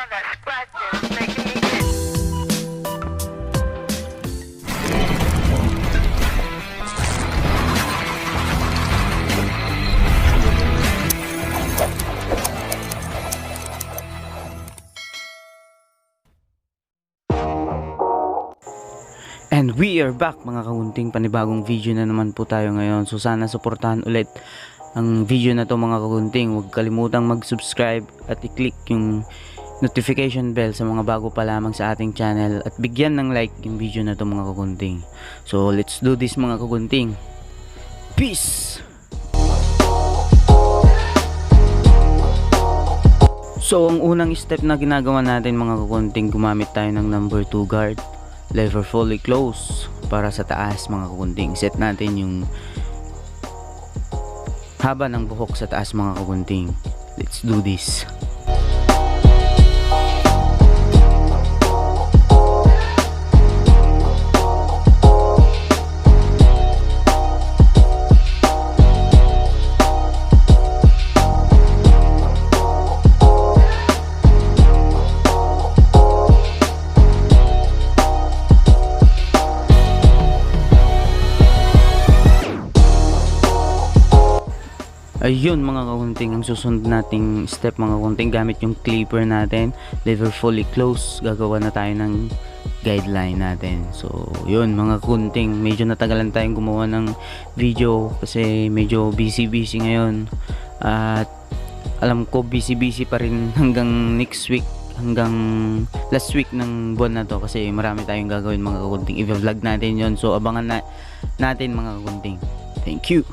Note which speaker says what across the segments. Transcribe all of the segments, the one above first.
Speaker 1: all that scratching is making me itch.
Speaker 2: And we are back mga kagunting, panibagong video na naman po tayo ngayon. So sana suportahan ulit ang video na to mga kagunting. Huwag kalimutang mag-subscribe at i-click yung notification bell sa mga bago pa lamang sa ating channel. At bigyan ng like yung video na to mga kagunting. So let's do this mga kagunting. Peace! So ang unang step na ginagawa natin mga kagunting, gumamit tayo ng number 2 guard. Lever fully close para sa taas mga kagunting. Set natin yung haba ng buhok sa taas mga kagunting. Let's do this. Ayun mga kagunting, ang susunod nating step mga kagunting, gamit yung clipper natin, lever fully close, gagawa na tayo ng guideline natin. So yun mga kagunting, medyo natagalan tayong gumawa ng video kasi medyo busy ngayon. At alam ko busy pa rin hanggang next week, hanggang last week ng buwan na to, kasi marami tayong gagawin mga kagunting. I-vlog natin yon, so abangan natin mga kagunting. Thank you.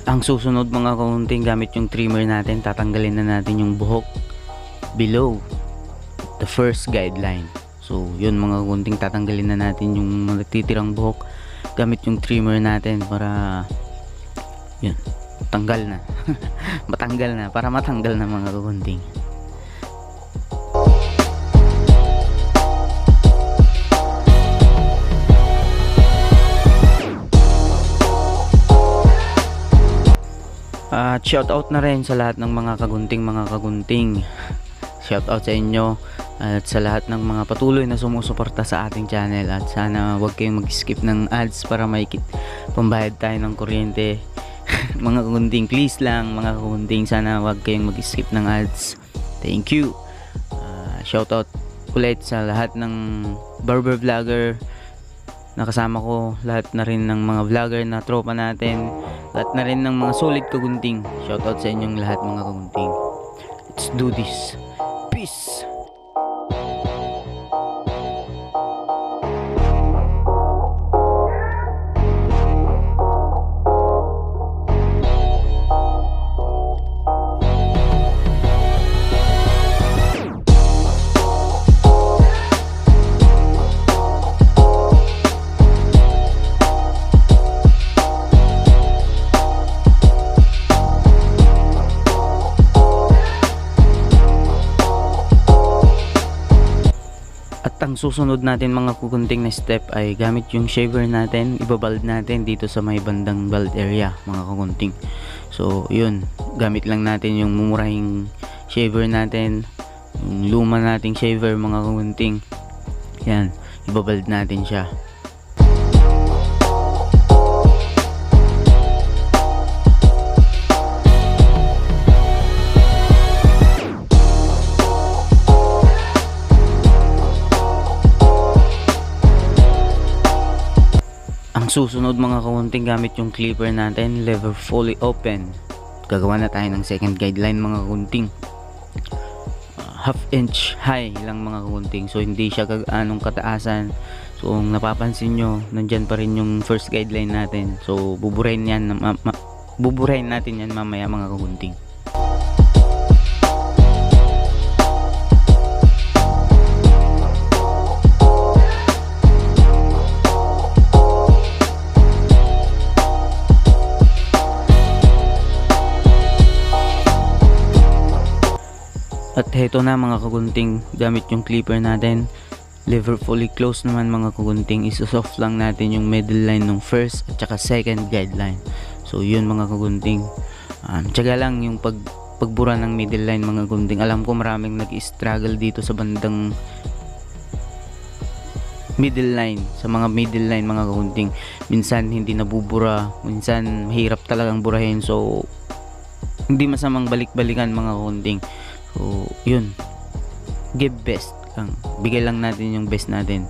Speaker 2: Ang susunod mga kagunting, gamit yung trimmer natin, tatanggalin na natin yung buhok below the first guideline. So yun mga kagunting, tatanggalin na natin yung natitirang buhok gamit yung trimmer natin para yun, tanggal na matanggal na, para matanggal na mga kagunting. Shout out na rin sa lahat ng mga kagunting. Shout out sa inyo at sa lahat ng mga patuloy na sumusuporta sa ating channel. At sana wag kayong mag-skip ng ads para may pambayad tayo ng kuryente. Mga kagunting, please lang mga kagunting, sana wag kayong mag-skip ng ads. Thank you. Shout out ulit sa lahat ng barber vlogger na kasama ko, lahat na rin ng mga vlogger na tropa natin, lahat na rin ng mga solid kagunting. Shoutout sa inyong lahat mga kagunting. Let's do this. Peace! Ang susunod natin mga kukunting na step ay gamit yung shaver natin, ibabald natin dito sa may bandang bald area mga kukunting. So yun, gamit lang natin yung mumurahing shaver natin, yung luma nating shaver mga kukunting. Yan, ibabald natin siya. Susunod mga kagunting, gamit yung clipper natin, lever fully open, gagawa na tayo ng second guideline mga kagunting. Half inch high lang mga kagunting, so hindi siya anong kataasan. So kung napapansin nyo, nandyan pa rin yung first guideline natin, so buburahin natin yan mamaya mga kagunting. At heto na mga kagunting, gamit yung clipper natin, lever fully close naman mga kagunting, isosoft lang natin yung middle line ng first at saka second guideline. So So yun mga kagunting, tiyaga lang yung pagbura ng middle line mga kagunting. Alam ko maraming nag-struggle dito sa bandang middle line, sa mga middle line mga kagunting. Minsan hindi nabubura, minsan mahirap talagang burahin. So hindi masamang balik-balikan mga kagunting. So yun, give best lang, bigay lang natin yung best natin.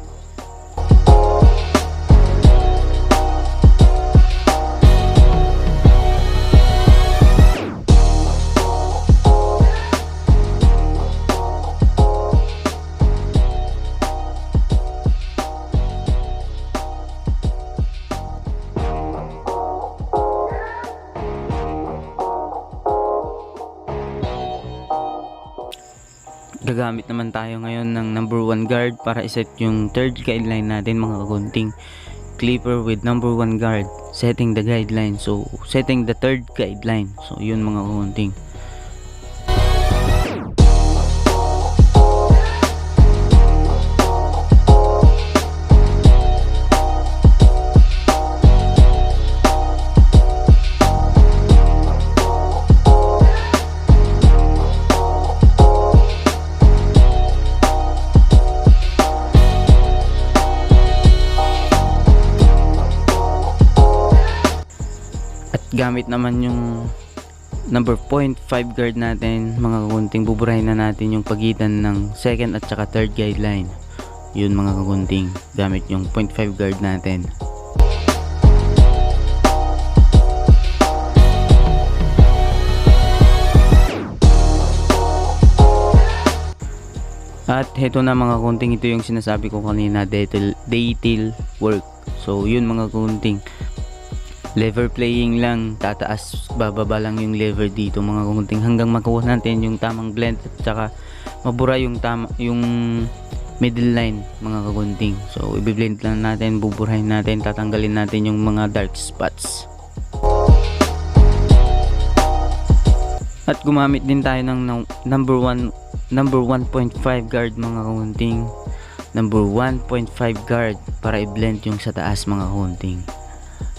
Speaker 2: Gagamit naman tayo ngayon ng number 1 guard para iset yung third guideline natin mga kagunting. Clipper with number 1 guard, setting the guideline. So setting the third guideline. So yun mga kagunting. Gamit naman yung number 0.5 guard natin mga kagunting, buburahin na natin yung pagitan ng second at saka third guideline. Yun mga kagunting, gamit yung 0.5 guard natin. At heto na mga kagunting, ito yung sinasabi ko kanina, detail work. So yun mga kagunting, lever playing lang, tataas bababa lang yung lever dito mga kagunting, hanggang makuha natin yung tamang blend at saka mabura yung middle line mga kagunting. So i-blend lang natin, buburahin natin, tatanggalin natin yung mga dark spots. At gumamit din tayo ng number 1.5 guard mga kagunting, number 1.5 guard para i-blend yung sa taas mga kagunting.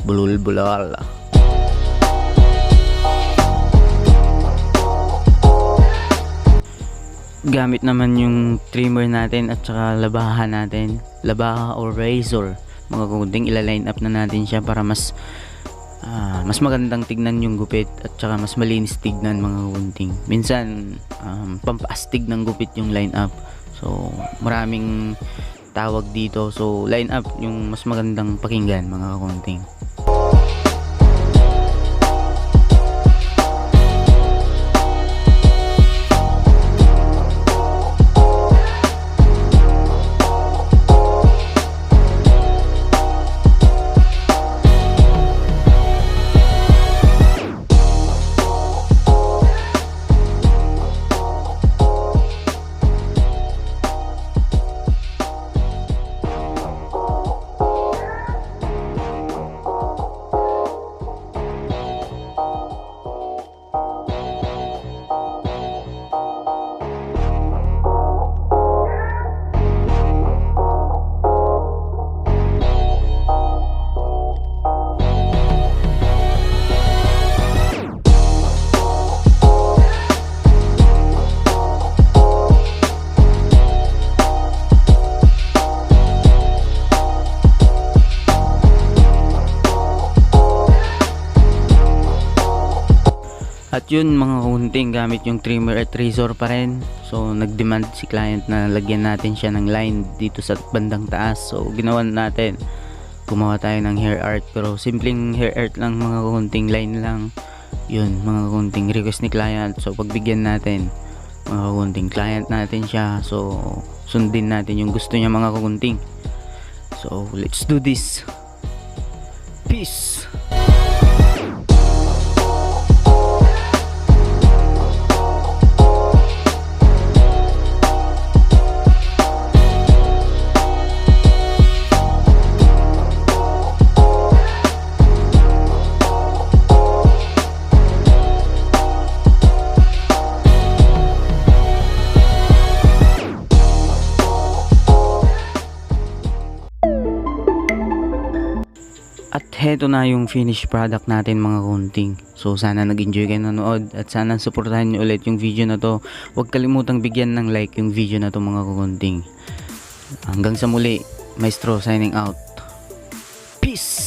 Speaker 2: Bulol-bulol. Gamit naman yung trimmer natin at saka labaha natin, labaha or razor mga kagunting. Ila-line up na natin siya para mas magandang tignan yung gupit at saka mas malinis tignan mga kagunting. Minsan pampaastig ng gupit yung line up, so maraming tawag dito. So line up yung mas magandang pakinggan mga kagunting. At yun mga kagunting, gamit yung trimmer at razor pa rin. So nag-demand si client na lagyan natin siya ng line dito sa bandang taas. So ginawa natin, gumawa tayo ng hair art, pero simpleng hair art lang mga kagunting, line lang. Yun mga kagunting, request ni client. So pagbigyan natin mga kagunting, client natin siya. So sundin natin yung gusto niya mga kagunting. So let's do this. Peace. At heto na yung finished product natin mga kagunting. So sana nag-enjoy kayo nanood at sana suportahan nyo ulit yung video na to. Huwag kalimutang bigyan ng like yung video na to mga kagunting. Hanggang sa muli, Maestro signing out. Peace!